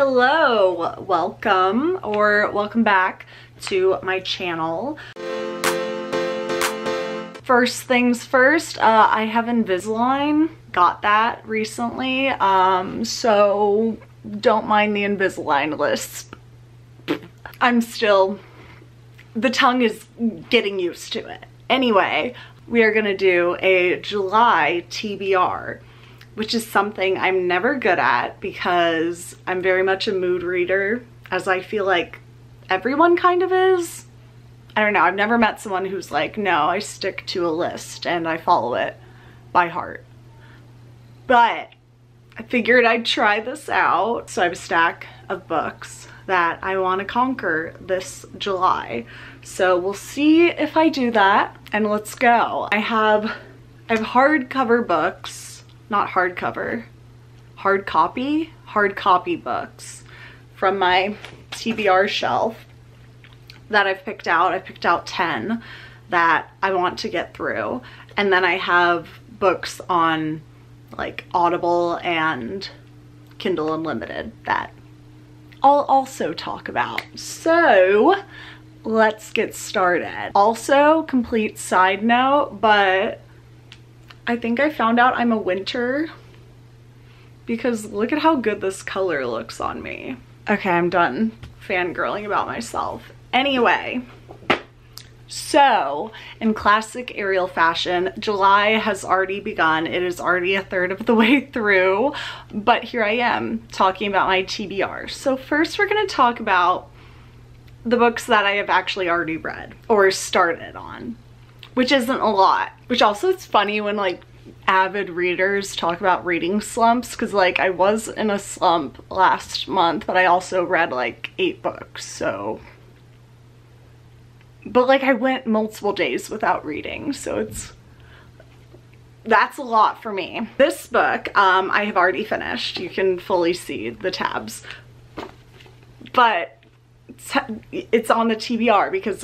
Hello, welcome back to my channel. First things first, I have Invisalign, got that recently, so don't mind the Invisalign lisp. The tongue is getting used to it. Anyway, we are gonna do a July TBR, which is something I'm never good at because I'm very much a mood reader, as I feel like everyone kind of is. I don't know, I've never met someone who's like, no, I stick to a list and I follow it by heart. But I figured I'd try this out. So I have a stack of books that I want to conquer this July. So we'll see if I do that, and let's go. I have hardcover books, not hardcover, hard copy books from my TBR shelf that I've picked out. I picked out 10 that I want to get through. And then I have books on like Audible and Kindle Unlimited that I'll also talk about. So let's get started. Also, complete side note, but I think I found out I'm a winter because look at how good this color looks on me. Okay, I'm done fangirling about myself. Anyway, so in classic Ariel fashion, July has already begun. It is already a third of the way through, but here I am talking about my TBR. So first we're gonna talk about the books that I have actually already read or started on, which isn't a lot. Which also, it's funny when like avid readers talk about reading slumps, because like I was in a slump last month, but I also read like 8 books, so. But like I went multiple days without reading, so that's a lot for me. This book, I have already finished. You can fully see the tabs, but it's on the TBR because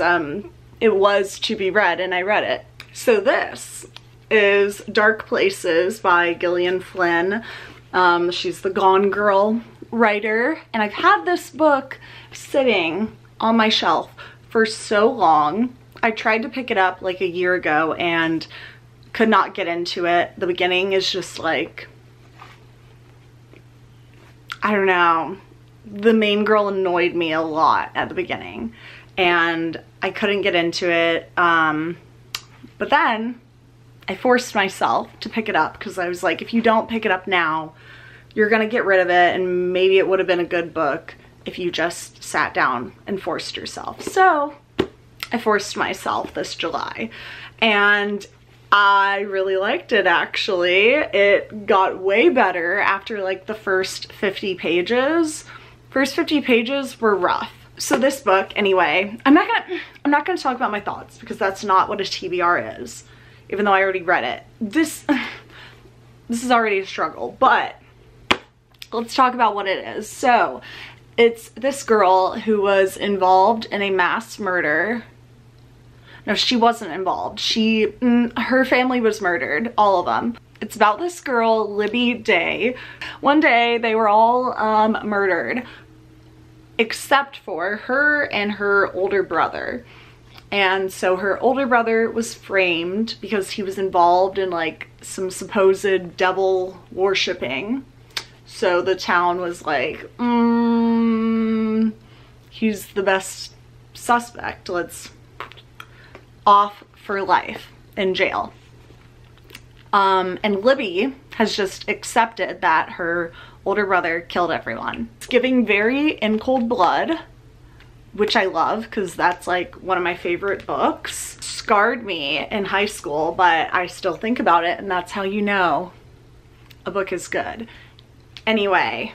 it was to be read and I read it. So this is Dark Places by Gillian Flynn. She's the Gone Girl writer, and I've had this book sitting on my shelf for so long. I tried to pick it up like a year ago and could not get into it. The beginning is just like, I don't know. The main girl annoyed me a lot at the beginning and I couldn't get into it. But then I forced myself to pick it up because I was like, if you don't pick it up now, you're gonna get rid of it, and maybe it would have been a good book if you just sat down and forced yourself. So I forced myself this July and I really liked it actually. It got way better after like the first 50 pages. First 50 pages were rough. So this book, anyway, I'm not gonna talk about my thoughts because that's not what a TBR is, even though I already read it. This is already a struggle, but let's talk about what it is. So it's this girl who was involved in a mass murder. No, she wasn't involved. Her family was murdered, all of them. It's about this girl, Libby Day. One day they were all murdered, except for her and her older brother. And so her older brother was framed because he was involved in like some supposed devil worshipping. So the town was like, he's the best suspect. Let's off for life in jail. And Libby has just accepted that her older brother killed everyone. It's giving very In Cold Blood, which I love because that's like one of my favorite books. Scarred me in high school, but I still think about it, and that's how you know a book is good. Anyway,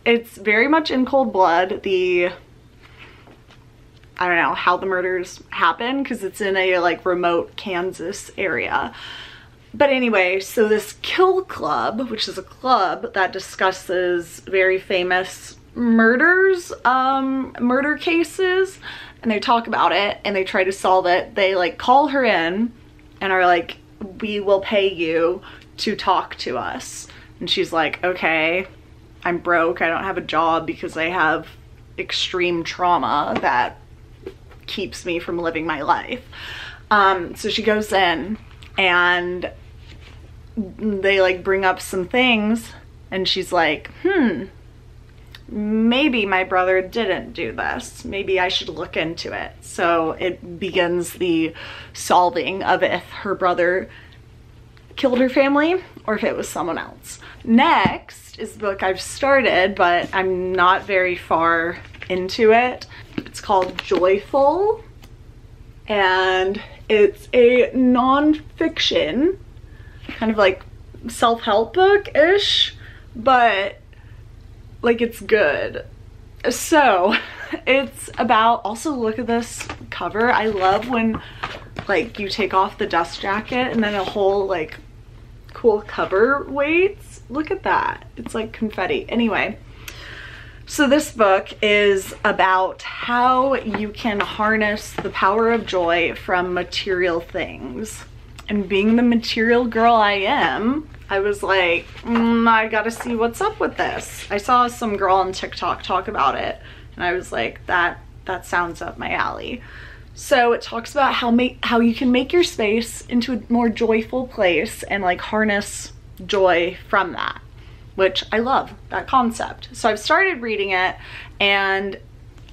it's very much In Cold Blood. I don't know how the murders happen because it's in a like remote Kansas area. But anyway, so this Kill Club, which is a club that discusses very famous murders, murder cases, and they talk about it and they try to solve it. They like call her in and are like, we will pay you to talk to us. And she's like, okay. I'm broke, I don't have a job because I have extreme trauma that keeps me from living my life. So she goes in and they like bring up some things and she's like, maybe my brother didn't do this. Maybe I should look into it. So it begins the solving of if her brother killed her family or if it was someone else. Next is the book I've started, but I'm not very far into it. It's called Joyful, and it's a non-fiction, kind of like self-help book-ish, but like it's good. So it's about, also look at this cover. I love when like you take off the dust jacket and then a whole like cool cover waits. Look at that. It's like confetti. Anyway, so this book is about how you can harness the power of joy from material things. And being the material girl I am, I was like, I gotta see what's up with this. I saw some girl on TikTok talk about it and I was like, that sounds up my alley. So it talks about how you can make your space into a more joyful place and like harness joy from that, which I love that concept. So I've started reading it, and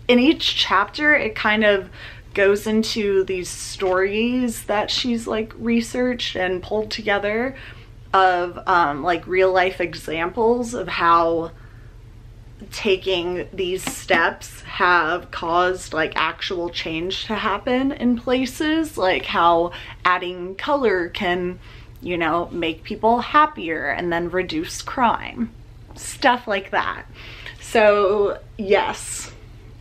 in each chapter it kind of goes into these stories that she's like researched and pulled together of like real life examples of how taking these steps have caused like actual change to happen in places, like how adding color can, you know, make people happier and then reduce crime, stuff like that. So yes,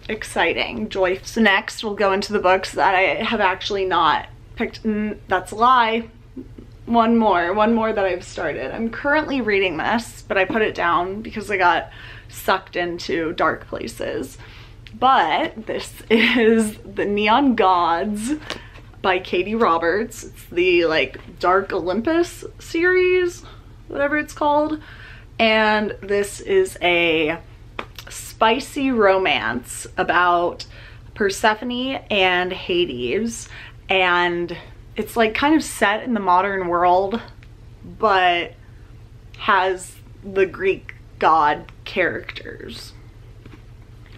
exciting, joy. So next we'll go into the books that I have actually not picked. That's a lie. One more that I've started. I'm currently reading this, but I put it down because I got sucked into dark places. But this is The Neon Gods by Katie Roberts. It's the like Dark Olympus series, whatever it's called. And this is a spicy romance about Persephone and Hades. And it's like kind of set in the modern world, but has the Greek god characters.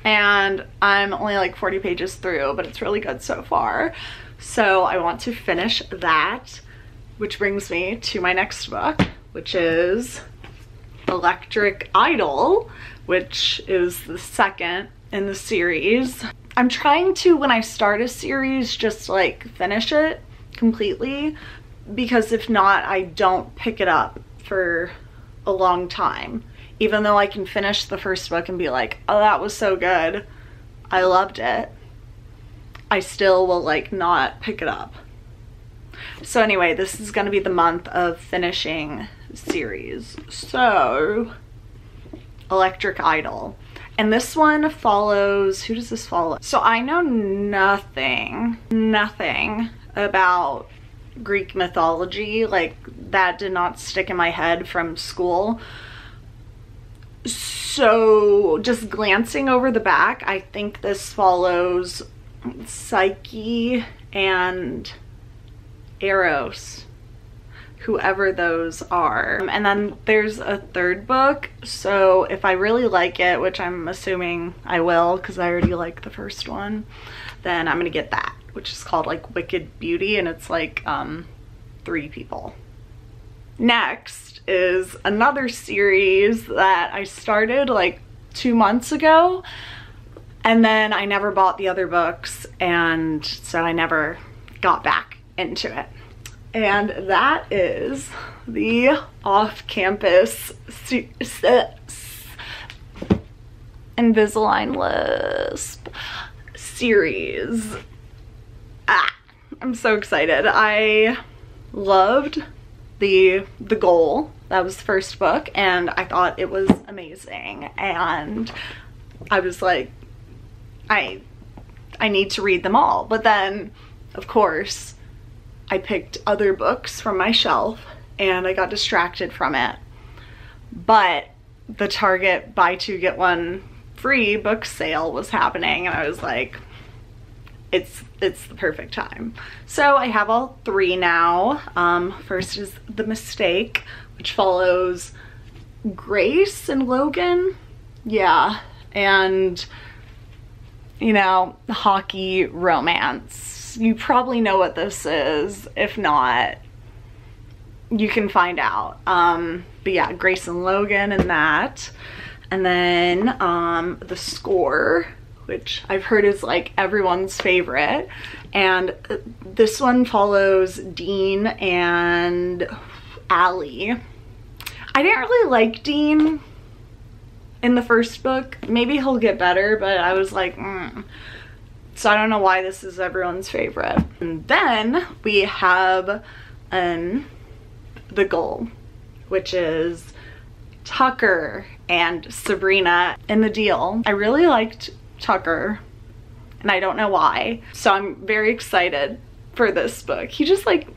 And I'm only like 40 pages through, but it's really good so far. So I want to finish that, which brings me to my next book, which is Electric Idol, which is the second in the series. I'm trying to, when I start a series, just like finish it completely, because if not, I don't pick it up for a long time. Even though I can finish the first book and be like, oh, that was so good, I loved it, I still will like not pick it up. So anyway, this is gonna be the month of finishing series. So Electric Idol. And this one follows, who does this follow? So I know nothing about Greek mythology. Like, that did not stick in my head from school. So just glancing over the back, I think this follows Psyche and Eros, whoever those are. And then there's a third book, so if I really like it, which I'm assuming I will because I already like the first one, then I'm gonna get that, which is called like Wicked Beauty, and it's like 3 people. Next is another series that I started like 2 months ago, and then I never bought the other books, and so I never got back into it. And that is the off-campus Invisalign Lisp series. I'm so excited. I loved the Goal. That was the first book, and I thought it was amazing. And I was like, I need to read them all. But then, of course, I picked other books from my shelf and I got distracted from it. But the Target buy two get one free book sale was happening, and I was like, it's the perfect time. So I have all three now. First is The Mistake, which follows Grace and Logan. Yeah, and you know, hockey romance. You probably know what this is. If not, you can find out. But yeah, Grace and Logan and that. And then The Score, which I've heard is like everyone's favorite. And this one follows Dean and Allie. I didn't really like Dean in the first book. Maybe he'll get better, but I was like, So I don't know why this is everyone's favorite. And then we have The Goal, which is Tucker and Sabrina in the deal. I really liked Tucker, and I don't know why. So I'm very excited for this book. He just like,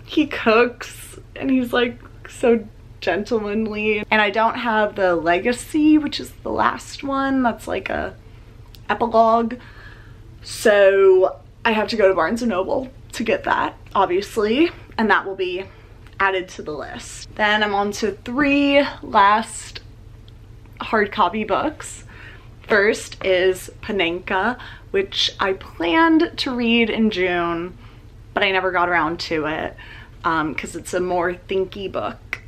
he cooks, and he's like so gentlemanly. And I don't have the Legacy, which is the last one. That's like a epilogue. So I have to go to Barnes & Noble to get that, obviously, and that will be added to the list. Then I'm on to three last hard copy books. First is Panenka, which I planned to read in June, but I never got around to it because it's a more thinky book.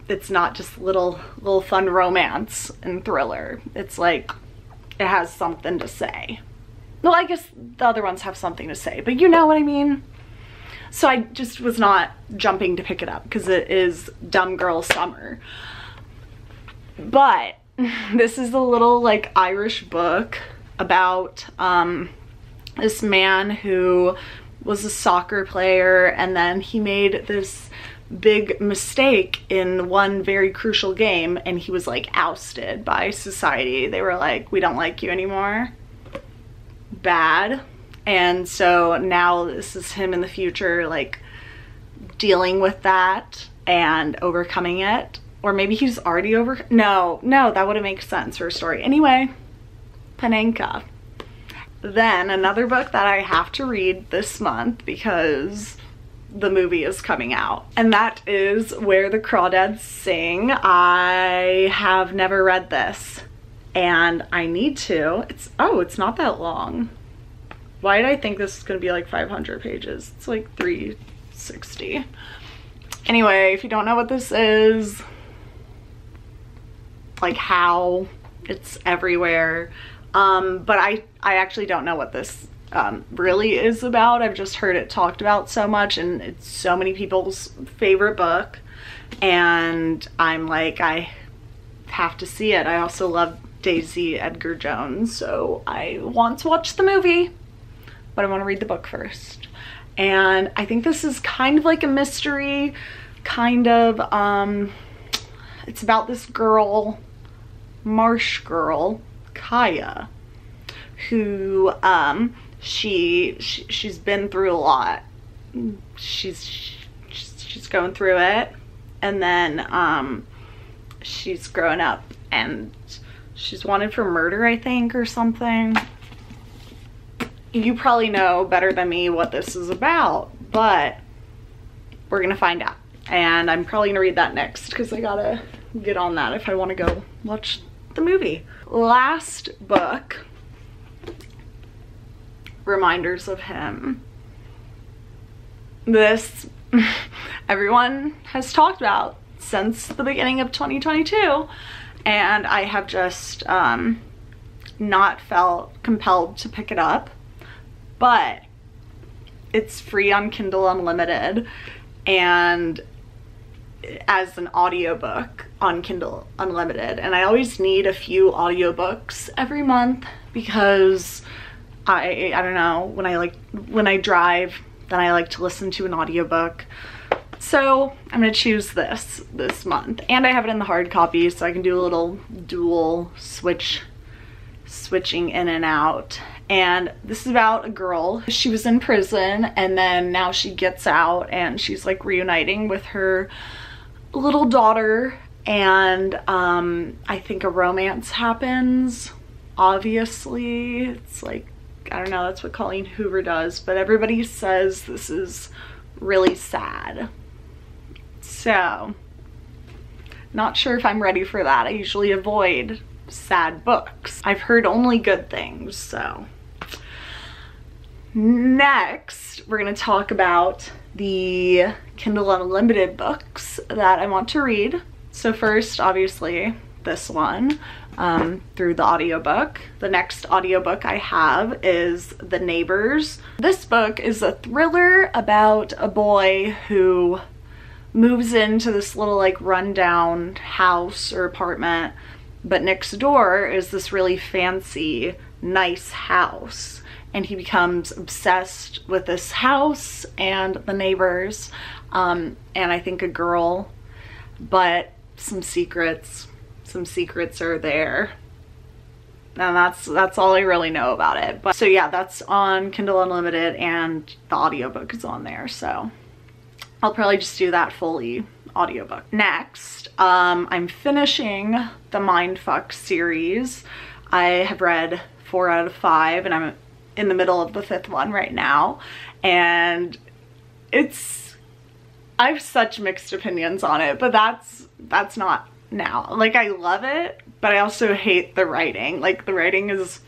It's not just little fun romance and thriller. It's like, it has something to say. Well, I guess the other ones have something to say, but you know what I mean? So I just was not jumping to pick it up because it is Dumb Girl Summer. But this is a little like Irish book about this man who was a soccer player, and then he made this big mistake in one very crucial game, and he was like ousted by society. They were like, we don't like you anymore. Bad. And so now this is him in the future, like dealing with that and overcoming it. Or maybe he's already no, that wouldn't make sense for a story. Anyway, Panenka. Then another book that I have to read this month because the movie is coming out, and that is Where the Crawdads Sing. I have never read this, and I need to. It's not that long. Why did I think this was gonna be like 500 pages? It's like 360. Anyway, if you don't know what this is, like how it's everywhere, but I actually don't know what this really is about. I've just heard it talked about so much, and it's so many people's favorite book, and I'm like, I have to see it. I also love Daisy Edgar Jones, so I want to watch the movie, but I want to read the book first. And I think this is kind of like a mystery, kind of, it's about this girl, marsh girl, Kaya, who, she's been through a lot. She's going through it, and then, she's grown up, and she's wanted for murder, I think, or something. You probably know better than me what this is about, but we're gonna find out. And I'm probably gonna read that next because I gotta get on that if I want to go watch the movie. Last book, Reminders of Him. This everyone has talked about since the beginning of 2022, and I have just not felt compelled to pick it up, but it's free on Kindle Unlimited and as an audiobook on Kindle Unlimited, and I always need a few audiobooks every month because I don't know, when I drive, then I like to listen to an audiobook. So I'm gonna choose this month, and I have it in the hard copy, so I can do a little dual switching in and out. And this is about a girl. She was in prison, and then now she gets out, and she's like reuniting with her little daughter, and I think a romance happens. Obviously, it's like, I don't know, that's what Colleen Hoover does, but everybody says this is really sad. So, not sure if I'm ready for that. I usually avoid sad books. I've heard only good things, so. Next, we're gonna talk about the Kindle Unlimited books that I want to read. So first, obviously, this one through the audiobook. The next audiobook I have is The Neighbors. This book is a thriller about a boy who moves into this little like rundown house or apartment, but next door is this really fancy, nice house. And he becomes obsessed with this house and the neighbors, and I think a girl, but some secrets are there. And that's all I really know about it. But so yeah, that's on Kindle Unlimited and the audiobook is on there, so I'll probably just do that fully audiobook. Next, I'm finishing the Mindfuck series. I have read 4 out of 5 and I'm in the middle of the 5th one right now, and I have such mixed opinions on it, but that's not now. Like, I love it, but I also hate the writing. Like, the writing is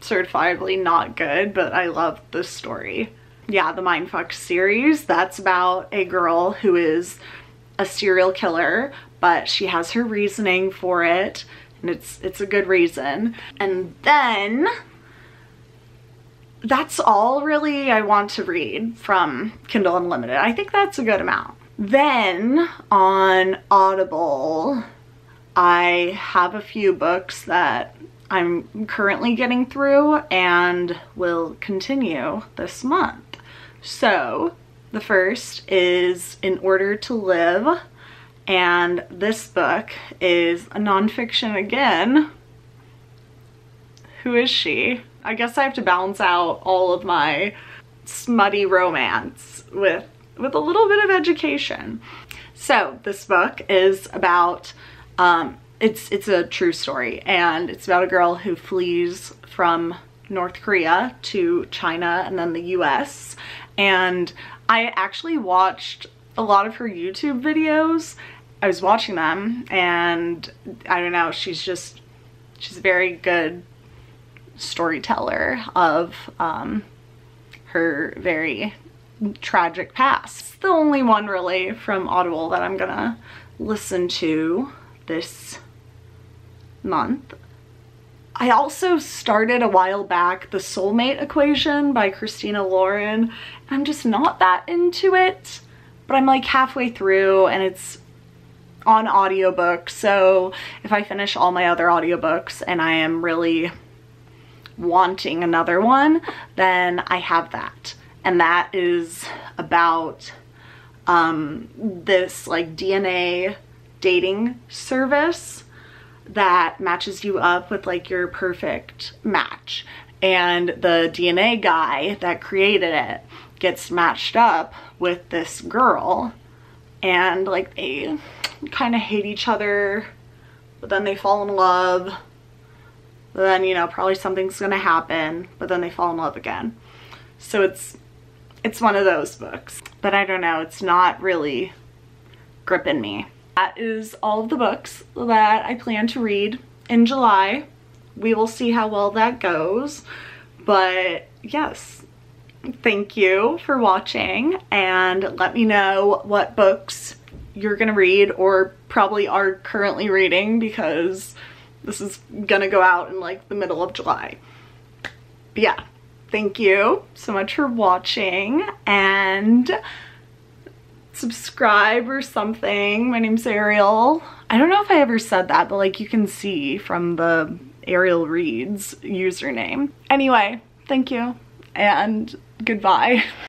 certifiably not good, but I love the story. Yeah, the Mindfuck series, that's about a girl who is a serial killer, but she has her reasoning for it, and it's a good reason. And then that's all really I want to read from Kindle Unlimited. I think that's a good amount. Then on Audible, I have a few books that I'm currently getting through and will continue this month. So the first is In Order to Live, and this book is a nonfiction again. Who is she? I guess I have to balance out all of my smutty romance with a little bit of education. So this book is about, it's a true story, and it's about a girl who flees from North Korea to China and then the US. And I actually watched a lot of her YouTube videos. I was watching them, and I don't know, she's a very good storyteller of her very tragic past. It's the only one really from Audible that I'm gonna listen to this month. I also started a while back The Soulmate Equation by Christina Lauren. I'm just not that into it, but I'm like halfway through and it's on audiobook, so if I finish all my other audiobooks and I am really wanting another one, then I have that. And that is about this like DNA dating service that matches you up with like your perfect match. And the DNA guy that created it gets matched up with this girl, and like they kind of hate each other, but then they fall in love. Then, you know, probably something's gonna happen, but then they fall in love again. So it's one of those books, but I don't know, it's not really gripping me. That is all of the books that I plan to read in July. We will see how well that goes, but yes, thank you for watching, and let me know what books you're gonna read or probably are currently reading, because this is gonna go out in like the middle of July. But yeah, thank you so much for watching, and subscribe or something. My name's Ariel. I don't know if I ever said that, but like you can see from the arielereads username. Anyway, thank you and goodbye.